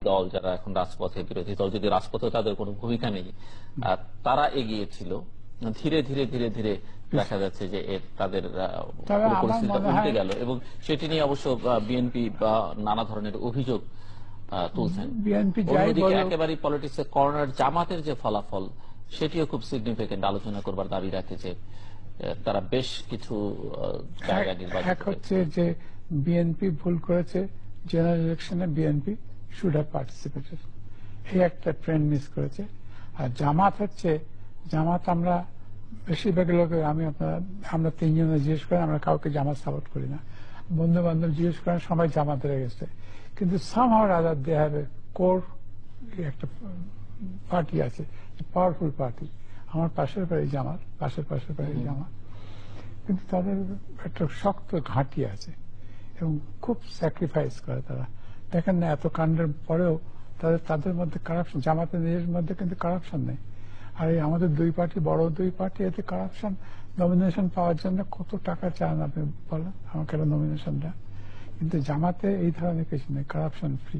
দল যারা এখন রাজপথে, বিরোধী দল যদি রাজপথে তাদের কোনো ভূমিকা নেই, তারা এগিয়েছিল, ধীরে ধীরে ধীরে ধীরে দেখা যাচ্ছে যে তাদের পুরো পরিস্থিতিটা উল্টে গেল এবং সেটি নিয়ে অবশ্য বিএনপি বা নানা ধরনের অভিযোগ তুলছেন। অন্যদিকে একেবারেই পলিটিক্সে কর্নার জামাতের যে ফলাফল সেটিও খুব সিগনিফিকেন্ট আলোচনা করবার দাবি রাখে যে তারা বেশ কিছু জায়গা নির্বাচন হচ্ছে যে বিএনপি ভুল করেছে, জেনারেল ইলেকশনে বিএনপি শুড হ্যাভ পার্টিসিপেটেড, এই একটা ট্রেন্ড মিস করেছে। আর জামাত হচ্ছে, জামাত আমরা বেশিরভাগ লোক, আমরা তিনজনে জিজ্ঞেস করেন, আমরা কাউকে জামাত সাপোর্ট করি না, বন্ধু বান্ধব জিজ্ঞেস করেন সবাই জামাতের গেছে, কিন্তু somehow other they have a core একটা পার্টি আছে, পাওয়ারফুল পার্টি। আমার পাশের বাড়ি জামাত, পাশের বাড়ি জামাত, কিন্তু তাদের একটা শক্ত ঘাঁটি আছে এবং খুব স্যাক্রিফাইস করে তারা। দেখেন না, এত কাণ্ডের পরেও তাদের মধ্যে কারাপশন, জামাতের নিজের মধ্যে কিন্তু কারাপশন নেই। আর এই আমাদের দুই পার্টি, বড় দুই পার্টি, এতে কারাপশন, নমিনেশন পাওয়ার জন্য কত টাকা চান আপনি বলেন, আমাকে একটা নমিনেশন দেন। কিন্তু জামাতে এই ধরনের কিছু নেই, কারাপশন ফ্রি।